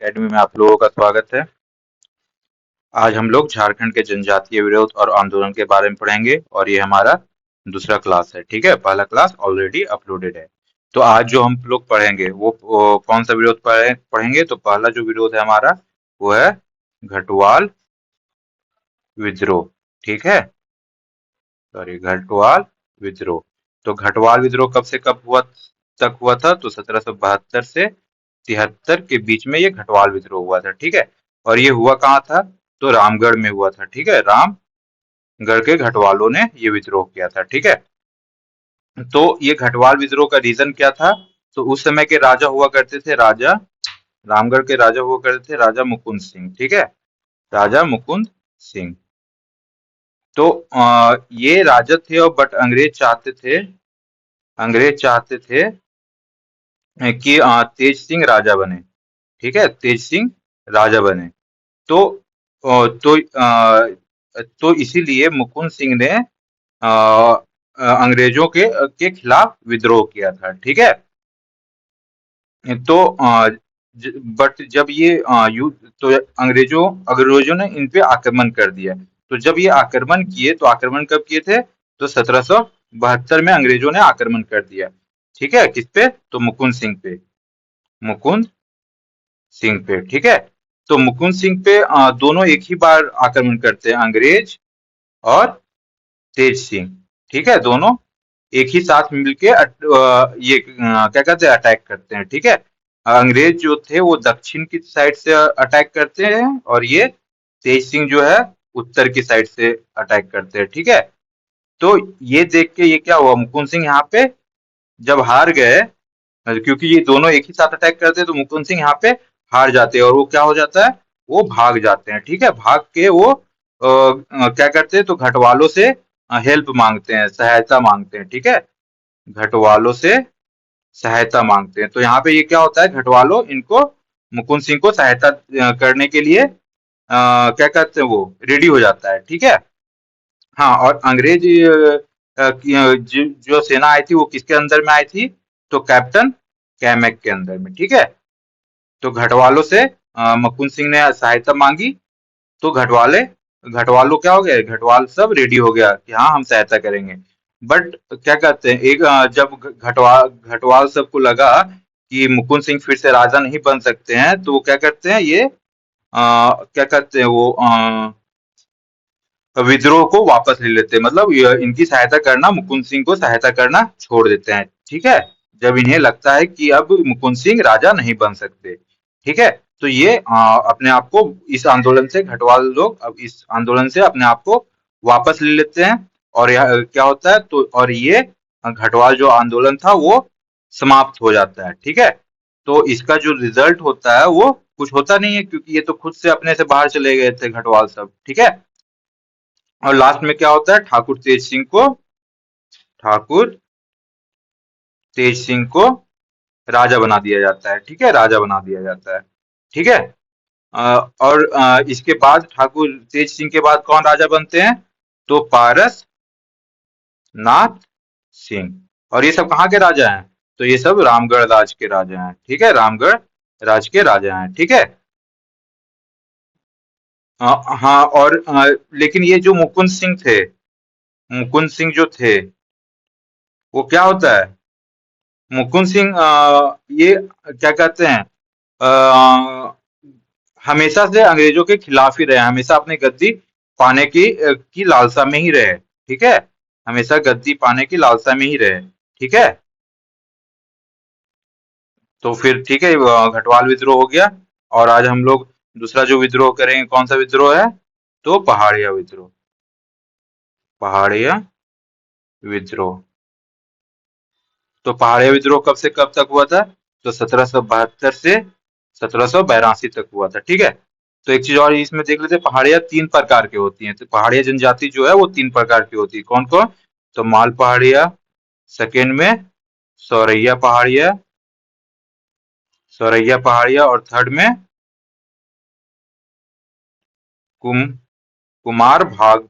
Academy में आप लोगों का स्वागत है। आज हम लोग झारखंड के जनजातीय विरोध और आंदोलन के बारे में पढ़ेंगे और ये हमारा दूसरा क्लास है। ठीक है, पहला क्लास ऑलरेडी अपलोडेड है। तो आज जो हम लोग पढ़ेंगे वो कौन सा विरोध पढ़ेंगे। तो पहला जो विरोध है हमारा वो है घटवाल विद्रोह। ठीक है, सॉरी, घटवाल विद्रोह। तो घटवाल विद्रोह कब से कब हुआ था। तो 1772 से 73 के बीच में ये घटवाल विद्रोह हुआ था। ठीक है, और ये हुआ कहाँ था। तो रामगढ़ में हुआ था। ठीक है, रामगढ़ के घटवालों ने ये विद्रोह किया था। ठीक है, तो ये घटवाल विद्रोह का रीजन क्या था। तो उस समय के राजा हुआ करते थे, राजा रामगढ़ के राजा हुआ करते थे राजा मुकुंद सिंह। ठीक है, राजा मुकुंद सिंह। तो ये राजा थे और बट अंग्रेज चाहते थे कि तेज सिंह राजा बने। ठीक है, तेज सिंह राजा बने। तो तो इसीलिए मुकुंद सिंह ने अंग्रेजों के खिलाफ विद्रोह किया था। ठीक है, तो बट जब ये युद्ध तो अंग्रेजों ने इन पे आक्रमण कर दिया। तो जब ये आक्रमण किए तो आक्रमण कब किए थे। तो 1772 में अंग्रेजों ने आक्रमण कर दिया। ठीक है, किस पे। तो मुकुंद सिंह पे। ठीक है, तो मुकुंद सिंह पे दोनों एक ही बार आक्रमण करते हैं, अंग्रेज और तेज सिंह। ठीक है, दोनों एक ही साथ मिलके ये क्या कहते हैं, अटैक करते हैं। ठीक है, अंग्रेज जो थे वो दक्षिण की साइड से अटैक करते हैं और ये तेज सिंह जो है उत्तर की साइड से अटैक करते हैं। ठीक है, तो ये देख के ये क्या हुआ, मुकुंद सिंह यहाँ पे जब हार गए, क्योंकि ये दोनों एक ही साथ अटैक करते हैं, तो मुकुंद सिंह यहाँ पे हार जाते हैं और वो क्या हो जाता है, वो भाग जाते हैं। ठीक है, भाग के वो क्या करते हैं, तो घटवालों से हेल्प मांगते हैं, सहायता मांगते हैं। ठीक है, घटवालों से सहायता मांगते हैं। तो यहाँ पे ये क्या होता है, घटवालों इनको मुकुंद सिंह को सहायता करने के लिए क्या कहते हैं, वो रेडी हो जाता है। ठीक है, हाँ, और अंग्रेज जो सेना आई थी वो किसके अंदर में आई थी। तो कैप्टन कैमेक के अंदर में। ठीक है, तो घटवालों से मुकुंद सिंह ने सहायता मांगी। तो घटवालों क्या हो गए, घटवाल सब रेडी हो गया कि हाँ हम सहायता करेंगे। बट क्या कहते हैं, जब घटवाल सबको लगा कि मुकुंद सिंह फिर से राजा नहीं बन सकते हैं, तो वो क्या करते हैं, ये क्या कहते हैं, वो विद्रोह को वापस ले लेते हैं। मतलब इनकी सहायता करना, मुकुंद सिंह को सहायता करना छोड़ देते हैं। ठीक है, जब इन्हें लगता है कि अब मुकुंद सिंह राजा नहीं बन सकते। ठीक है, तो ये अपने आप को इस आंदोलन से, घटवाल लोग अब इस आंदोलन से अपने आप को वापस ले लेते हैं। और यह क्या होता है, तो और ये घटवाल जो आंदोलन था वो समाप्त हो जाता है। ठीक है, तो इसका जो रिजल्ट होता है वो कुछ होता नहीं है, क्योंकि ये तो खुद से अपने से बाहर चले गए थे घटवाल सब। ठीक है, और लास्ट में क्या होता है, ठाकुर तेज सिंह को राजा बना दिया जाता है। ठीक है, राजा बना दिया जाता है। ठीक है, और इसके बाद ठाकुर तेज सिंह के बाद कौन राजा बनते हैं। तो पारस नाथ सिंह। और ये सब कहाँ के राजा हैं। तो ये सब रामगढ़ राज के राजा हैं। ठीक है, रामगढ़ राज के राजा हैं। ठीक है, हाँ, और लेकिन ये जो मुकुंद सिंह जो थे, वो क्या होता है, मुकुंद सिंह ये क्या कहते हैं, अ, हमेशा से अंग्रेजों के खिलाफ ही रहे, हमेशा अपनी गद्दी पाने की लालसा में ही रहे। ठीक है, हमेशा गद्दी पाने की लालसा में ही रहे। ठीक है, तो फिर ठीक है, घटवाल विद्रोह हो गया। और आज हम लोग दूसरा जो विद्रोह करेंगे, कौन सा विद्रोह है। तो पहाड़िया विद्रोह। तो पहाड़िया विद्रोह कब से कब तक हुआ था। तो 1772 से 1782 तक हुआ था। ठीक है, तो एक चीज और इसमें देख लेते हैं, पहाड़ियाँ तीन प्रकार की होती हैं। तो पहाड़िया जनजाति जो है वो तीन प्रकार की होती है। कौन कौन। तो माल पहाड़िया, सेकेंड में सौरैया पहाड़िया और थर्ड में कुम कुमार भाग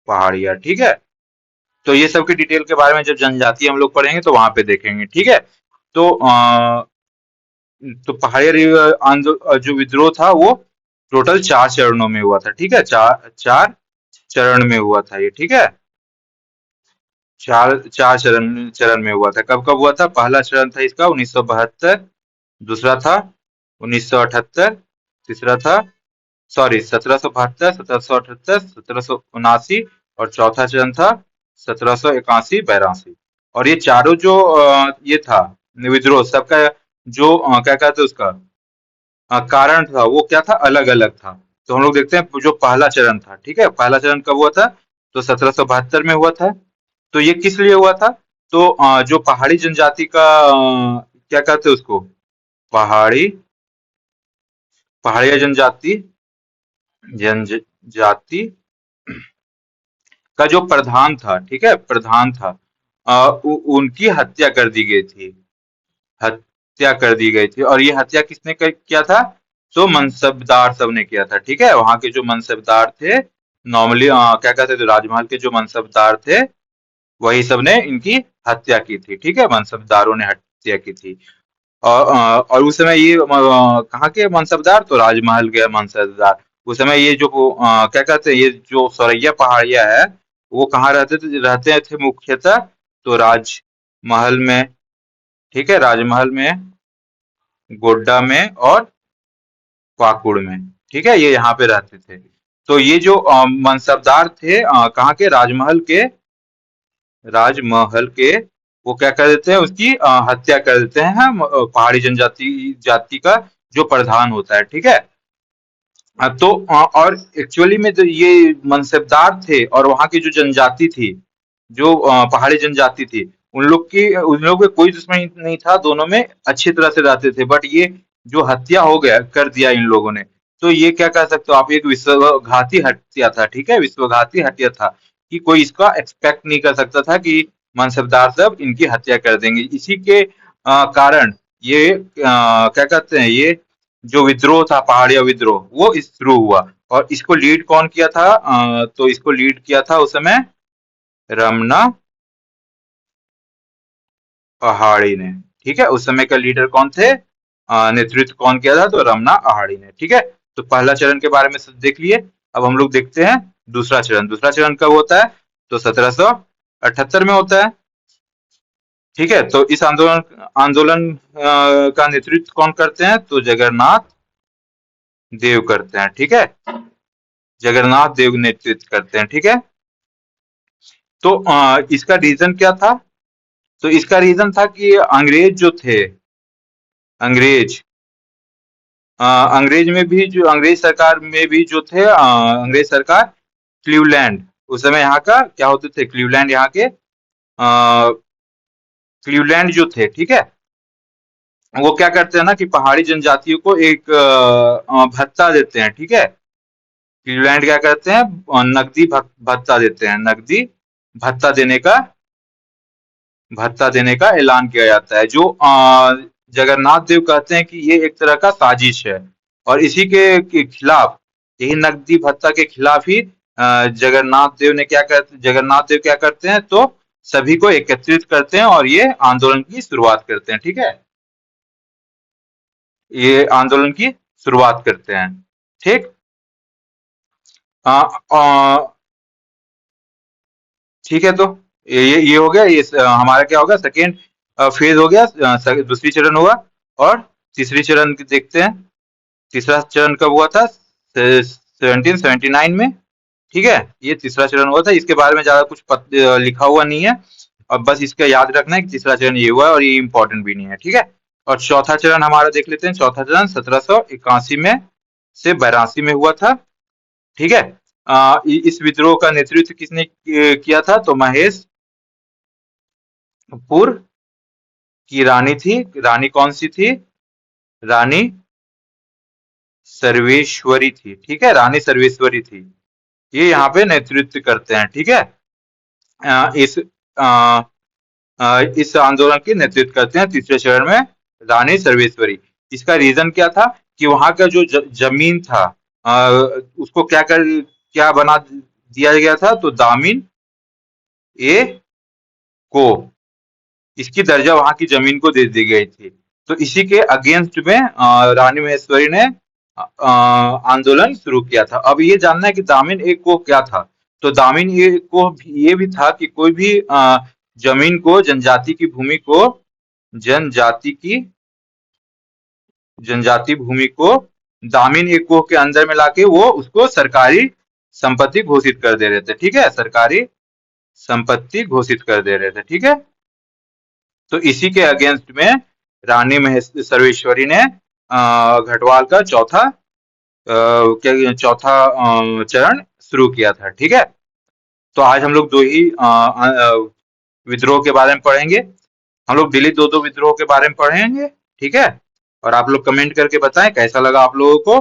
पहाड़िया। ठीक है, तो ये सब की डिटेल के बारे में जब जनजाति हम लोग पढ़ेंगे तो वहां पे देखेंगे। ठीक है, तो तो पहाड़ी जो विद्रोह था वो टोटल 4 चरणों में हुआ था, ठीक है, चार चार चरण में हुआ था ये, ठीक है, चार चार चरण चरण में हुआ था। कब कब हुआ था? पहला चरण था इसका 1972, दूसरा था 1978, तीसरा था, सॉरी, 1772, 1778, 1779, और चौथा चरण था 1781, 82। और ये चारों जो ये था विद्रोह सबका, जो क्या कहते हैं उसका कारण था, वो क्या था, अलग अलग था। तो हम लोग देखते हैं जो पहला चरण था, ठीक है, पहला चरण कब हुआ था? तो 1772 में हुआ था। तो ये किस लिए हुआ था? तो जो पहाड़ी जनजाति का क्या कहते हैं उसको, पहाड़ी पहाड़िया जनजाति, जनजाति का जो प्रधान था, ठीक है, प्रधान था, उनकी हत्या कर दी गई थी, हत्या कर दी गई थी। और ये हत्या किसने किया था? तो मनसबदार सब ने किया था, ठीक है, वहां के जो मनसबदार थे, नॉर्मली क्या कहते थे, राजमहल के जो मनसबदार थे, वही सब ने इनकी हत्या की थी, ठीक है, मनसबदारों ने हत्या की थी। और उस समय ये कहाँ के मनसबदार? तो राजमहल के मनसबदार। उस समय ये जो क्या कहते हैं, ये जो सौरैया पहाड़िया है, वो कहाँ रहते थे मुख्यतः? तो राजमहल में, ठीक है, राजमहल में, गोड्डा में, और पाकुड़ में, ठीक है, ये यहाँ पे रहते थे। तो ये जो मनसबदार थे कहाँ के? राजमहल के, वो क्या कर देते हैं, उसकी हत्या कर देते हैं, पहाड़ी जनजाति जाति का जो प्रधान होता है, ठीक है। तो और एक्चुअली में तो ये मनसबदार थे, और वहाँ की जो जनजाति थी, जो पहाड़ी जनजाति थी, उन लोग में कोई दुश्मनी नहीं था, दोनों में अच्छी तरह से रहते थे। बट ये जो हत्या हो गया, कर दिया इन लोगों ने, तो ये क्या कह सकते हो आप, एक विश्वघाती हत्या था, ठीक है, विश्वघाती हत्या था, कि कोई इसका एक्सपेक्ट नहीं कर सकता था कि मनसबदार सब इनकी हत्या कर देंगे। इसी के कारण ये क्या कहते हैं, ये जो विद्रोह था, पहाड़िया विद्रोह, वो शुरू हुआ। और इसको लीड कौन किया था? तो इसको लीड किया था उस समय रमना पहाड़ी ने, ठीक है, उस समय का लीडर कौन थे? नेतृत्व कौन किया था? तो रमना पहाड़ी ने, ठीक है। तो पहला चरण के बारे में सब देख लिए। अब हम लोग देखते हैं दूसरा चरण। दूसरा चरण कब होता है? तो 1778 में होता है, ठीक है। तो इस आंदोलन आंदोलन का नेतृत्व कौन करते हैं? तो जगन्नाथ देव करते हैं, ठीक है, जगन्नाथ देव नेतृत्व करते हैं, ठीक है। तो इसका रीजन क्या था? तो इसका रीजन था कि अंग्रेज जो थे, अंग्रेज अंग्रेज में भी जो अंग्रेज सरकार में भी जो थे, अंग्रेज सरकार, क्लीवलैंड, उस समय यहाँ का क्या होते थे, क्लीवलैंड, यहाँ के क्लीवलैंड जो थे, ठीक है, वो क्या करते हैं ना कि पहाड़ी जनजातियों को एक भत्ता देते हैं, ठीक है। क्लीवलैंड क्या करते हैं, नकदी भत्ता देते हैं, नकदी भत्ता देने का भत्ता देने का ऐलान किया जाता है, जो जगन्नाथ देव कहते हैं कि ये एक तरह का साजिश है। और इसी के खिलाफ, यही नकदी भत्ता के खिलाफ ही जगन्नाथ देव क्या करते हैं, तो सभी को एकत्रित करते हैं और ये आंदोलन की शुरुआत करते हैं, ठीक है, ये आंदोलन की शुरुआत करते हैं, ठीक। अ, अ, ठीक है, तो ये हो गया, हमारा क्या होगा, सेकेंड फेज हो गया, दूसरी चरण हुआ। और तीसरी चरण देखते हैं। तीसरा चरण कब हुआ था? 1779 में, ठीक है, ये तीसरा चरण हुआ था। इसके बारे में ज्यादा कुछ लिखा हुआ नहीं है, और बस इसका याद रखना है कि तीसरा चरण ये हुआ है, और ये इंपॉर्टेंट भी नहीं है, ठीक है। और चौथा चरण हमारा देख लेते हैं। चौथा चरण 1781 में से 82 में हुआ था, ठीक है। इस विद्रोह का नेतृत्व किसने किया था? तो महेशपुर की रानी थी। रानी कौन सी थी? रानी सर्वेश्वरी थी, ठीक है, रानी सर्वेश्वरी थी। ये यहाँ पे नेतृत्व करते हैं, ठीक है। अ, इस आंदोलन की नेतृत्व करते हैं तीसरे चरण में रानी सर्वेश्वरी। इसका रीजन क्या था? कि वहां का जो जमीन था, उसको क्या बना दिया गया था? तो दामिन ए को, इसकी दर्जा वहां की जमीन को दे दी गई थी। तो इसी के अगेंस्ट में रानी महेश्वरी ने आंदोलन शुरू किया था। अब ये जानना है कि दामिन एक को क्या था। तो दामिन ये को ये भी था कि कोई भी जमीन को, जनजाति की भूमि को, जनजाति की जनजाति भूमि को दामिन एक के अंदर में लाके वो उसको सरकारी संपत्ति घोषित कर दे रहे थे। ठीक है, सरकारी संपत्ति घोषित कर दे रहे थे। ठीक है, तो इसी के अगेंस्ट में रानी सर्वेश्वरी ने घटवाल का चौथा चरण शुरू किया था। ठीक है, तो आज हम लोग दो ही विद्रोह के बारे में पढ़ेंगे। हम लोग डेली दो दो विद्रोह के बारे में पढ़ेंगे। ठीक है, और आप लोग कमेंट करके बताएं कैसा लगा आप लोगों को।